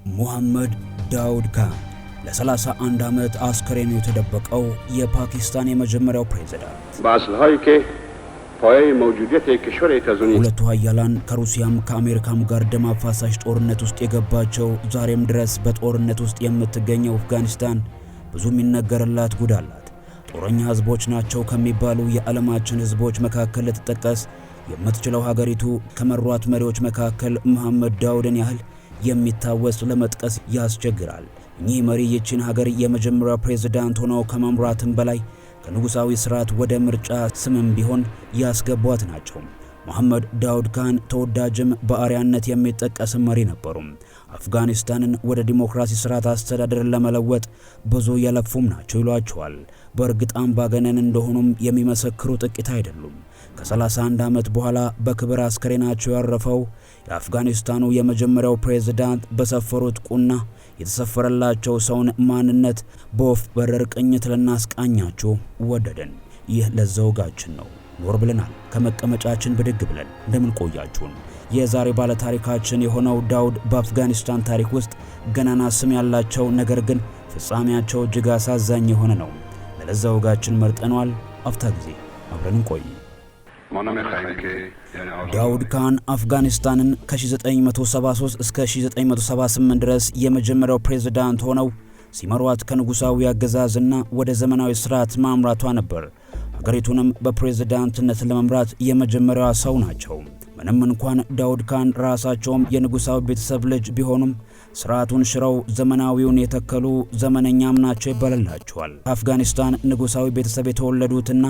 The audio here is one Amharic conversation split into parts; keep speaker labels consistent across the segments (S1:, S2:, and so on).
S1: ሙሐመድ ዳውድ ካን ለ31 ዓመት አስከሬኑ የተደበቀው የፓኪስታን የመጀመሪያው ፕሬዝዳንት ሁለቱ ኃያላን ከሩሲያም ከአሜሪካም ጋር ደም አፋሳሽ ጦርነት ውስጥ የገባቸው ዛሬም ድረስ በጦርነት ውስጥ የምትገኘው አፍጋኒስታን ብዙ የሚነገርላት ጉድ አላት። ጦረኛ ህዝቦች ናቸው ከሚባሉ የዓለማችን ህዝቦች መካከል ልትጠቀስ የምትችለው ሀገሪቱ ከመሯት መሪዎች መካከል ሙሐመድ ዳውድን ያህል የሚታወስ ለመጥቀስ ያስቸግራል። እኚህ መሪ ይህችን ሀገር የመጀመሪያው ፕሬዝዳንት ሆነው ከመምራትም በላይ ከንጉሳዊ ስርዓት ወደ ምርጫ ስምም ቢሆን ያስገቧት ናቸው። ሙሐመድ ዳውድ ካን ተወዳጅም በአርያነት የሚጠቀስ መሪ ነበሩ። አፍጋኒስታንን ወደ ዲሞክራሲ ስርዓት አስተዳደርን ለመለወጥ ብዙ የለፉም ናቸው ይሏቸዋል። በእርግጥ አምባገነን እንደሆኑም የሚመሰክሩ ጥቂት አይደሉም። ከ31 ዓመት በኋላ በክብር አስከሬናቸው ያረፈው የአፍጋኒስታኑ የመጀመሪያው ፕሬዝዳንት በሰፈሩት ቁና የተሰፈረላቸው ሰውን ማንነት በወፍ በረር ቅኝት ልናስቃኛችሁ ወደድን። ይህ ለዘውጋችን ነው። ኖር ብለናል ከመቀመጫችን ብድግ ብለን። እንደምን ቆያችሁን? የዛሬ ባለ ታሪካችን የሆነው ዳውድ በአፍጋኒስታን ታሪክ ውስጥ ገናና ስም ያላቸው ነገር ግን ፍጻሜያቸው እጅግ አሳዛኝ የሆነ ነው። ለዘውጋችን መርጠኗል። አፍታ ጊዜ አብረን እንቆይ። ዳውድ ካን አፍጋኒስታንን ከ1973 እስከ 1978 ድረስ የመጀመሪያው ፕሬዝዳንት ሆነው ሲመሯት ከንጉሳዊ አገዛዝና ወደ ዘመናዊ ስርዓት ማምራቷ ነበር። ሀገሪቱንም በፕሬዝዳንትነት ለመምራት የመጀመሪያዋ ሰው ናቸው። ምንም እንኳን ዳውድ ካን ራሳቸውም የንጉሳዊ ቤተሰብ ልጅ ቢሆኑም ስርዓቱን ሽረው ዘመናዊውን የተከሉ ዘመነኛም ናቸው ይባልላቸዋል። አፍጋኒስታን ንጉሳዊ ቤተሰብ የተወለዱትና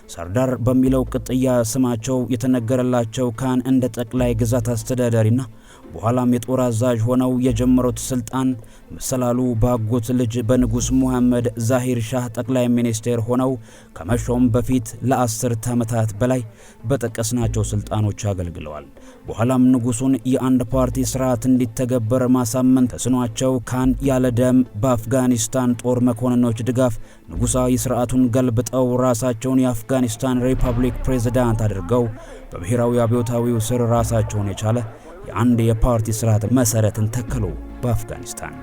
S1: ሰርዳር በሚለው ቅጥያ ስማቸው የተነገረላቸው ካን እንደ ጠቅላይ ግዛት አስተዳዳሪና በኋላም የጦር አዛዥ ሆነው የጀመሩት ስልጣን መሰላሉ ባጎት ልጅ በንጉስ ሙሐመድ ዛሂር ሻህ ጠቅላይ ሚኒስቴር ሆነው ከመሾም በፊት ለ10 ዓመታት በላይ በጠቀስናቸው ስልጣኖች አገልግለዋል። በኋላም ንጉሱን የአንድ ፓርቲ ስርዓት እንዲተገበር ማሳመን ተስኗቸው ካን ያለ ደም በአፍጋኒስታን ጦር መኮንኖች ድጋፍ ንጉሳዊ ስርዓቱን ገልብጠው ራሳቸውን የአፍጋኒስታን ሪፐብሊክ ፕሬዝዳንት አድርገው በብሔራዊ አብዮታዊው ስር ራሳቸውን የቻለ የአንድ የፓርቲ ስርዓት መሰረትን ተከሉ በአፍጋኒስታን።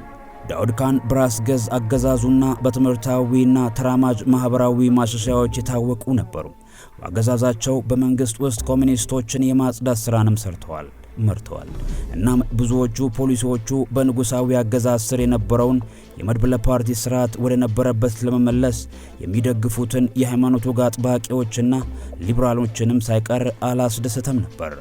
S1: ዳውድ ካን በራስ ገዝ አገዛዙና በትምህርታዊና ተራማጅ ማህበራዊ ማሻሻያዎች የታወቁ ነበሩ። በአገዛዛቸው በመንግስት ውስጥ ኮሚኒስቶችን የማጽዳት ስራንም መርተዋል። እናም ብዙዎቹ ፖሊሲዎቹ በንጉሳዊ አገዛዝ ስር የነበረውን የመድብለ ፓርቲ ስርዓት ወደ ነበረበት ለመመለስ የሚደግፉትን የሃይማኖት ወግ አጥባቂዎችና ሊበራሎችንም ሳይቀር አላስደሰተም ነበር።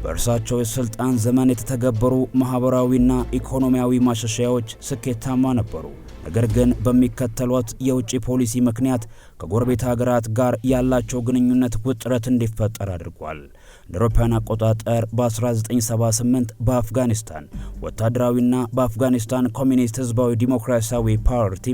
S1: በእርሳቸው የስልጣን ዘመን የተተገበሩ ማህበራዊና ኢኮኖሚያዊ ማሻሻያዎች ስኬታማ ነበሩ። ነገር ግን በሚከተሉት የውጭ ፖሊሲ ምክንያት ከጎረቤት ሀገራት ጋር ያላቸው ግንኙነት ውጥረት እንዲፈጠር አድርጓል። አውሮፓውያን አቆጣጠር በ1978 በአፍጋኒስታን ወታደራዊና በአፍጋኒስታን ኮሚኒስት ህዝባዊ ዲሞክራሲያዊ ፓርቲ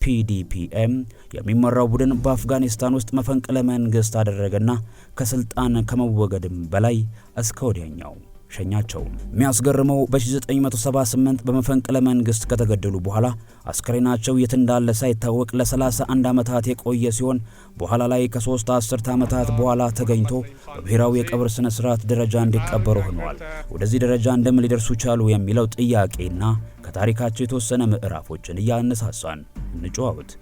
S1: PDPM የሚመራው ቡድን በአፍጋኒስታን ውስጥ መፈንቅለ መንግስት አደረገና ከስልጣን ከመወገድም በላይ እስከ ወዲያኛው ሸኛቸው። የሚያስገርመው በ1978 በመፈንቅለ መንግስት ከተገደሉ በኋላ አስከሬናቸው የት እንዳለ ሳይታወቅ ለ31 ዓመታት የቆየ ሲሆን በኋላ ላይ ከ3 አስርት ዓመታት በኋላ ተገኝቶ በብሔራዊ የቀብር ስነ ስርዓት ደረጃ እንዲቀበሩ ሆነዋል። ወደዚህ ደረጃ እንደምን ሊደርሱ ቻሉ የሚለው ጥያቄና ከታሪካቸው የተወሰነ ምዕራፎችን እያነሳሳን እንጨዋወት።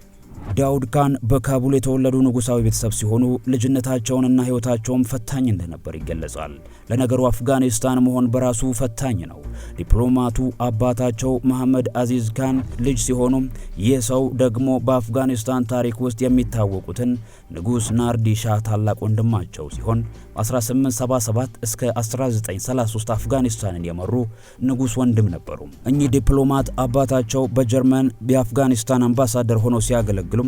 S1: ዳውድ ካን በካቡል የተወለዱ ንጉሳዊ ቤተሰብ ሲሆኑ ልጅነታቸውንና ህይወታቸውም ፈታኝ እንደነበር ይገለጻል። ለነገሩ አፍጋኒስታን መሆን በራሱ ፈታኝ ነው። ዲፕሎማቱ አባታቸው መሐመድ አዚዝ ካን ልጅ ሲሆኑ ይህ ሰው ደግሞ በአፍጋኒስታን ታሪክ ውስጥ የሚታወቁትን ንጉስ ናርዲ ሻህ ታላቅ ወንድማቸው ሲሆን 1877 እስከ 1933 አፍጋኒስታንን የመሩ ንጉስ ወንድም ነበሩ። እኚህ ዲፕሎማት አባታቸው በጀርመን የአፍጋኒስታን አምባሳደር ሆነው ሲያገለግሉ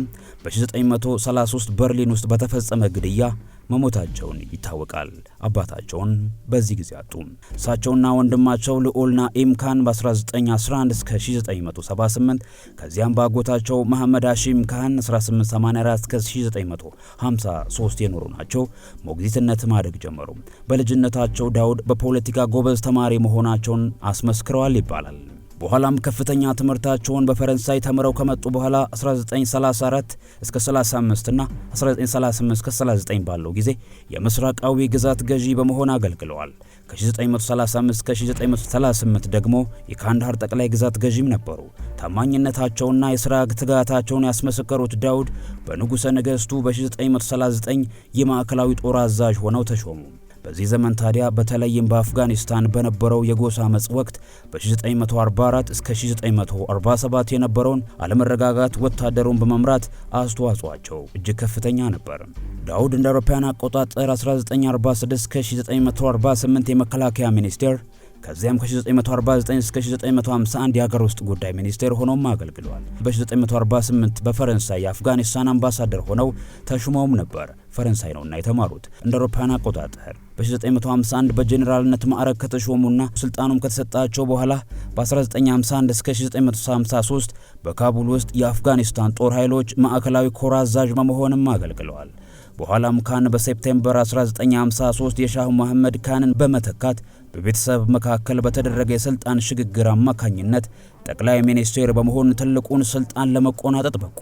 S1: በ1933 በርሊን ውስጥ በተፈጸመ ግድያ መሞታቸውን ይታወቃል። አባታቸውን በዚህ ጊዜ አጡ። እሳቸውና ወንድማቸው ልዑል ናኢም ካን በ1911 እስከ 1978 ከዚያም ባጎታቸው መሐመድ ሃሺም ካን 1884 እስከ 1953 የኖሩ ናቸው። ሞግዚትነት ማደግ ጀመሩ። በልጅነታቸው ዳውድ በፖለቲካ ጎበዝ ተማሪ መሆናቸውን አስመስክረዋል ይባላል። በኋላም ከፍተኛ ትምህርታቸውን በፈረንሳይ ተምረው ከመጡ በኋላ 1934 እስከ 35 እና 1938 እስከ 39 ባለው ጊዜ የምስራቃዊ ግዛት ገዢ በመሆን አገልግለዋል። ከ1935 እስከ 1938 ደግሞ የካንዳሃር ጠቅላይ ግዛት ገዢም ነበሩ። ታማኝነታቸውና የሥራ ትጋታቸውን ያስመሰከሩት ዳውድ በንጉሠ ነገሥቱ በ1939 የማዕከላዊ ጦር አዛዥ ሆነው ተሾሙ። በዚህ ዘመን ታዲያ በተለይም በአፍጋኒስታን በነበረው የጎሳ አመጽ ወቅት በ1944 እስከ 1947 የነበረውን አለመረጋጋት ወታደሩን በመምራት አስተዋጽኦአቸው እጅግ ከፍተኛ ነበር። ዳውድ እንደ አውሮፓውያን አቆጣጠር 1946 እስከ 1948 የመከላከያ ሚኒስቴር ከዚያም ከ1949 እስከ 1951 የሀገር ውስጥ ጉዳይ ሚኒስቴር ሆነውም አገልግለዋል። በ1948 በፈረንሳይ የአፍጋኒስታን አምባሳደር ሆነው ተሹመውም ነበር። ፈረንሳይ ነውና የተማሩት። እንደ አውሮፓውያን አቆጣጠር በ1951 በጄኔራልነት ማዕረግ ከተሾሙና ስልጣኑም ከተሰጣቸው በኋላ በ1951 እስከ 1953 በካቡል ውስጥ የአፍጋኒስታን ጦር ኃይሎች ማዕከላዊ ኮር አዛዥ በመሆንም አገልግለዋል። በኋላም ካን በሴፕቴምበር 1953 የሻህ መሐመድ ካንን በመተካት በቤተሰብ መካከል በተደረገ የስልጣን ሽግግር አማካኝነት ጠቅላይ ሚኒስቴር በመሆን ትልቁን ስልጣን ለመቆናጠጥ በቁ።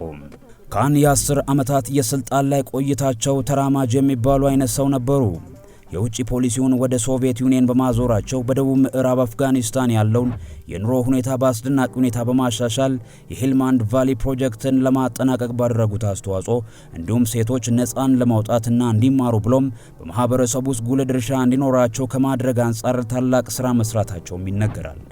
S1: ካን የ10 ዓመታት የስልጣን ላይ ቆይታቸው ተራማጅ የሚባሉ አይነት ሰው ነበሩ። የውጭ ፖሊሲውን ወደ ሶቪየት ዩኒየን በማዞራቸው በደቡብ ምዕራብ አፍጋኒስታን ያለውን የኑሮ ሁኔታ በአስደናቂ ሁኔታ በማሻሻል የሄልማንድ ቫሊ ፕሮጀክትን ለማጠናቀቅ ባደረጉት አስተዋጽኦ እንዲሁም ሴቶች ነፃን ለማውጣትና እንዲማሩ ብሎም በማህበረሰቡ ውስጥ ጉልህ ድርሻ እንዲኖራቸው ከማድረግ አንጻር ታላቅ ሥራ መስራታቸውም ይነገራል።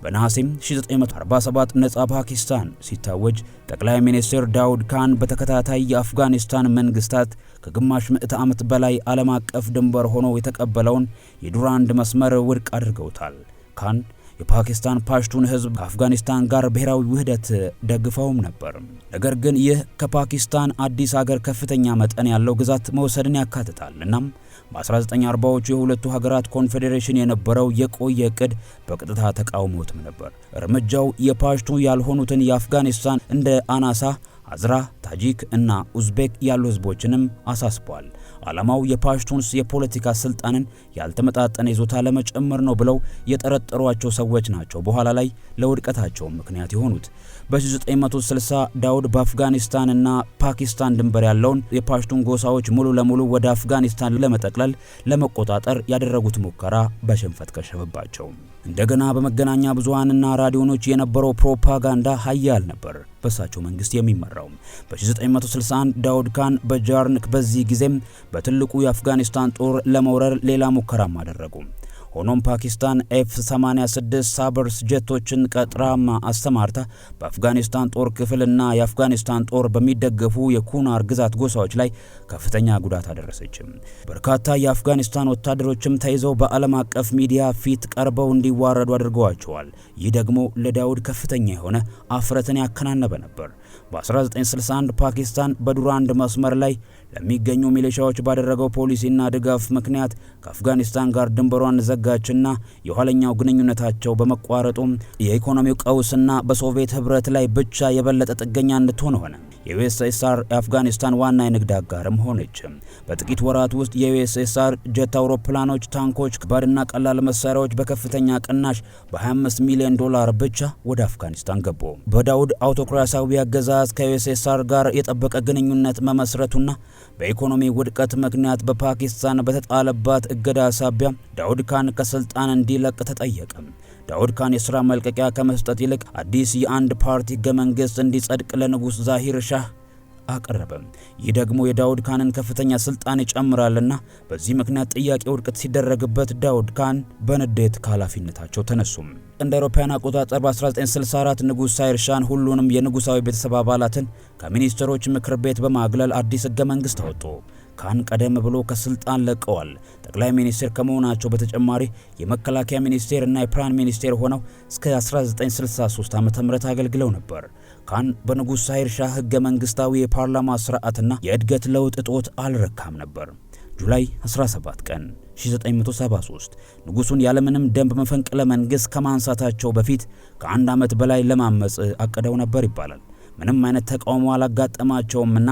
S1: በነሐሴም 1947 ነፃ ፓኪስታን ሲታወጅ ጠቅላይ ሚኒስትር ዳውድ ካን በተከታታይ የአፍጋኒስታን መንግስታት ከግማሽ ምዕተ ዓመት በላይ ዓለም አቀፍ ድንበር ሆኖ የተቀበለውን የዱራንድ መስመር ውድቅ አድርገውታል። ካን የፓኪስታን ፓሽቱን ህዝብ ከአፍጋኒስታን ጋር ብሔራዊ ውህደት ደግፈውም ነበር። ነገር ግን ይህ ከፓኪስታን አዲስ ሀገር ከፍተኛ መጠን ያለው ግዛት መውሰድን ያካትታል። እናም በ1940ዎቹ የሁለቱ ሀገራት ኮንፌዴሬሽን የነበረው የቆየ እቅድ በቀጥታ ተቃውሞትም ነበር። እርምጃው የፓሽቱ ያልሆኑትን የአፍጋኒስታን እንደ አናሳ፣ አዝራ፣ ታጂክ እና ኡዝቤክ ያሉ ህዝቦችንም አሳስቧል። ዓላማው የፓሽቱንስ የፖለቲካ ስልጣንን ያልተመጣጠነ ይዞታ ለመጨመር ነው ብለው የጠረጠሯቸው ሰዎች ናቸው በኋላ ላይ ለውድቀታቸው ምክንያት የሆኑት። በ1960 ዳውድ በአፍጋኒስታንና ፓኪስታን ድንበር ያለውን የፓሽቱን ጎሳዎች ሙሉ ለሙሉ ወደ አፍጋኒስታን ለመጠቅለል ለመቆጣጠር ያደረጉት ሙከራ በሽንፈት ከሸፈባቸው። እንደገና በመገናኛ ብዙሃንና ራዲዮኖች የነበረው ፕሮፓጋንዳ ኃያል ነበር በሳቸው መንግስት የሚመራው። በ1961 ዳውድ ካን በጃርንክ በዚህ ጊዜም በትልቁ የአፍጋኒስታን ጦር ለመውረር ሌላ ሙከራም አደረጉ። ሆኖም ፓኪስታን F-86 ሳበርስ ጀቶችን ቀጥራማ አስተማርታ በአፍጋኒስታን ጦር ክፍልና የአፍጋኒስታን ጦር በሚደገፉ የኩናር ግዛት ጎሳዎች ላይ ከፍተኛ ጉዳት አደረሰች። በርካታ የአፍጋኒስታን ወታደሮችም ተይዘው በዓለም አቀፍ ሚዲያ ፊት ቀርበው እንዲዋረዱ አድርገዋቸዋል። ይህ ደግሞ ለዳውድ ከፍተኛ የሆነ አፍረትን ያከናነበ ነበር። በ1961 ፓኪስታን በዱራንድ መስመር ላይ ለሚገኙ ሚሊሻዎች ባደረገው ፖሊሲና ድጋፍ ምክንያት ከአፍጋኒስታን ጋር ድንበሯን ዘጋችና የኋለኛው ግንኙነታቸው በመቋረጡ የኢኮኖሚው ቀውስና በሶቪየት ህብረት ላይ ብቻ የበለጠ ጥገኛ እንድትሆን ሆነ። የዩኤስኤስአር የአፍጋኒስታን ዋና የንግድ አጋርም ሆነች። በጥቂት ወራት ውስጥ የዩኤስኤስአር ጀት አውሮፕላኖች፣ ታንኮች፣ ከባድና ቀላል መሳሪያዎች በከፍተኛ ቅናሽ በ$25 ሚሊዮን ብቻ ወደ አፍጋኒስታን ገቡ። በዳውድ አውቶክራሲያዊ አገዛዝ ከዩኤስኤስአር ጋር የጠበቀ ግንኙነት መመስረቱና በኢኮኖሚ ውድቀት ምክንያት በፓኪስታን በተጣለባት እገዳ ሳቢያ ዳውድ ካን ከስልጣን እንዲለቅ ተጠየቀ። ዳውድ ካን የሥራ መልቀቂያ ከመስጠት ይልቅ አዲስ የአንድ ፓርቲ ህገ መንግስት እንዲጸድቅ ለንጉስ ዛሂር ሻህ አቀረበ። ይህ ደግሞ የዳውድ ካንን ከፍተኛ ስልጣን ይጨምራልና በዚህ ምክንያት ጥያቄ ውድቀት ሲደረግበት ዳውድ ካን በንዴት ከኃላፊነታቸው ተነሱ። እንደ አውሮፓውያን አቆጣጠር በ1964 ንጉስ ዛሂር ሻህ ሁሉንም የንጉሳዊ ቤተሰብ አባላትን ከሚኒስትሮች ምክር ቤት በማግለል አዲስ ህገ መንግስት አወጡ። ካን ቀደም ብሎ ከስልጣን ለቀዋል። ጠቅላይ ሚኒስትር ከመሆናቸው በተጨማሪ የመከላከያ ሚኒስቴር እና የፕራይም ሚኒስቴር ሆነው እስከ 1963 ዓ.ም አገልግለው ነበር። ካን በንጉስ ዛሂር ሻህ ህገ መንግስታዊ የፓርላማ ስርዓትና የእድገት ለውጥ እጦት አልረካም ነበር። ጁላይ 17 ቀን 1973 ንጉሱን ያለምንም ደንብ መፈንቅለ መንግስት ከማንሳታቸው በፊት ከአንድ ዓመት በላይ ለማመጽ አቀደው ነበር ይባላል። ምንም አይነት ተቃውሞ አላጋጠማቸውምና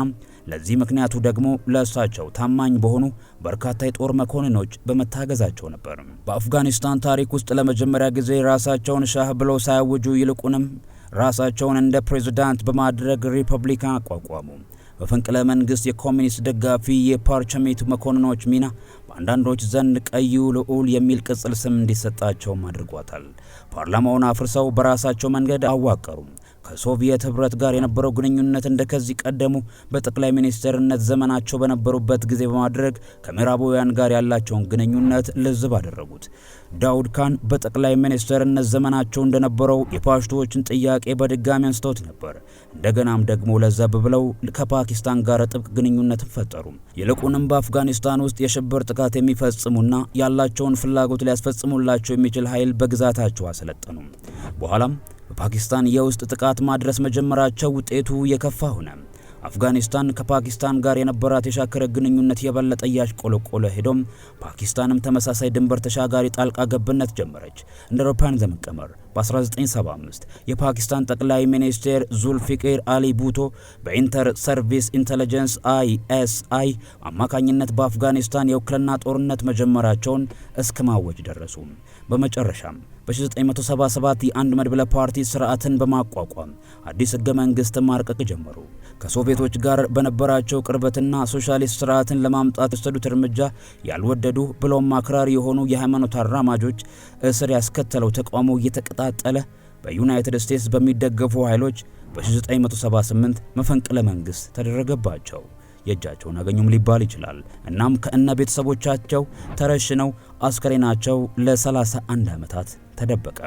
S1: ለዚህ ምክንያቱ ደግሞ ለእሳቸው ታማኝ በሆኑ በርካታ የጦር መኮንኖች በመታገዛቸው ነበር። በአፍጋኒስታን ታሪክ ውስጥ ለመጀመሪያ ጊዜ ራሳቸውን ሻህ ብለው ሳያውጁ ይልቁንም ራሳቸውን እንደ ፕሬዝዳንት በማድረግ ሪፐብሊካን አቋቋሙ። በፈንቅለ መንግስት የኮሚኒስት ደጋፊ የፓርቸሜት መኮንኖች ሚና በአንዳንዶች ዘንድ ቀዩ ልዑል የሚል ቅጽል ስም እንዲሰጣቸውም አድርጓታል። ፓርላማውን አፍርሰው በራሳቸው መንገድ አዋቀሩ። ከሶቪየት ህብረት ጋር የነበረው ግንኙነት እንደከዚህ ቀደሙ በጠቅላይ ሚኒስትርነት ዘመናቸው በነበሩበት ጊዜ በማድረግ ከምዕራባውያን ጋር ያላቸውን ግንኙነት ልዝብ አደረጉት። ዳውድ ካን በጠቅላይ ሚኒስትርነት ዘመናቸው እንደነበረው የፓሽቶዎችን ጥያቄ በድጋሚ አንስተውት ነበር። እንደገናም ደግሞ ለዘብ ብለው ከፓኪስታን ጋር ጥብቅ ግንኙነትን ፈጠሩ። ይልቁንም በአፍጋኒስታን ውስጥ የሽብር ጥቃት የሚፈጽሙና ያላቸውን ፍላጎት ሊያስፈጽሙላቸው የሚችል ኃይል በግዛታቸው አሰለጠኑ። በኋላም በፓኪስታን የውስጥ ጥቃት ማድረስ መጀመራቸው ውጤቱ የከፋ ሆነ። አፍጋኒስታን ከፓኪስታን ጋር የነበራት የሻከረ ግንኙነት የበለጠ ያሽቆለቆለ ሄዶም ፓኪስታንም ተመሳሳይ ድንበር ተሻጋሪ ጣልቃ ገብነት ጀመረች። እንደ አውሮፓውያን ዘመን ቀመር በ1975 የፓኪስታን ጠቅላይ ሚኒስትር ዙልፊቅር አሊ ቡቶ በኢንተር ሰርቪስ ኢንተለጀንስ ISI አማካኝነት በአፍጋኒስታን የውክልና ጦርነት መጀመራቸውን እስከ ማወጅ ደረሱ። በመጨረሻም በ1977 የአንድ መድብለ ፓርቲ ስርዓትን በማቋቋም አዲስ ህገ መንግስት ማርቀቅ ጀመሩ። ከሶቪየቶች ጋር በነበራቸው ቅርበትና ሶሻሊስት ስርዓትን ለማምጣት የወሰዱት እርምጃ ያልወደዱ ብሎም አክራሪ የሆኑ የሃይማኖት አራማጆች እስር ያስከተለው ተቃውሞ እየተቀጣጠለ በዩናይትድ ስቴትስ በሚደገፉ ኃይሎች በ1978 መፈንቅለ መንግስት ተደረገባቸው። የእጃቸውን አገኙም ሊባል ይችላል። እናም ከእነ ቤተሰቦቻቸው ተረሽነው አስከሬናቸው ለ31 ዓመታት ተደበቀ።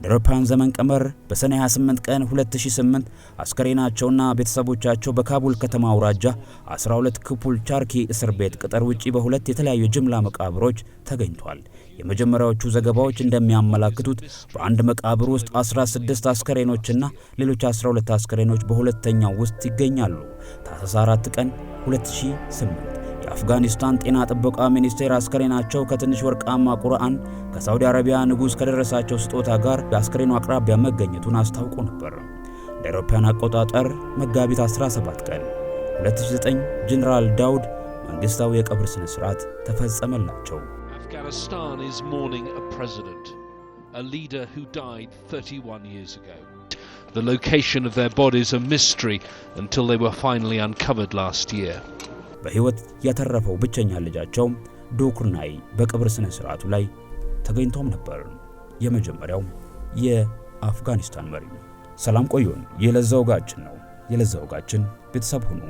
S1: በአውሮፓውያን ዘመን ቀመር በሰኔ 28 ቀን 2008 አስከሬናቸውና ቤተሰቦቻቸው በካቡል ከተማ አውራጃ 12 ክፑል ቻርኪ እስር ቤት ቅጥር ውጪ በሁለት የተለያዩ ጅምላ መቃብሮች ተገኝቷል። የመጀመሪያዎቹ ዘገባዎች እንደሚያመላክቱት በአንድ መቃብር ውስጥ 16 አስከሬኖችና ሌሎች 12 አስከሬኖች በሁለተኛው ውስጥ ይገኛሉ። ታህሳስ 4 ቀን 2008 የአፍጋኒስታን ጤና ጥበቃ ሚኒስቴር አስከሬናቸው ከትንሽ ወርቃማ ቁርአን ከሳውዲ አረቢያ ንጉስ ከደረሳቸው ስጦታ ጋር በአስከሬኑ አቅራቢያ መገኘቱን አስታውቆ ነበር። እንደ አውሮፓውያን አቆጣጠር መጋቢት 17 ቀን 2009 ጀነራል ዳውድ መንግስታዊ የቀብር ስነ ስርዓት ተፈጸመላቸው።
S2: Afghanistan is mourning a president, a leader who died 31 years ago. The location of their bodies a mystery until they were finally uncovered last year.
S1: በህይወት ያተረፈው ብቸኛ ልጃቸው ዶኩርናይ በቀብር ስነ ስርዓቱ ላይ ተገኝቶም ነበር። የመጀመሪያው የአፍጋኒስታን መሪ። ሰላም ቆዩን። የለዛው ጋችን ነው። የለዛው ጋችን ቤተሰብ ሁኑ።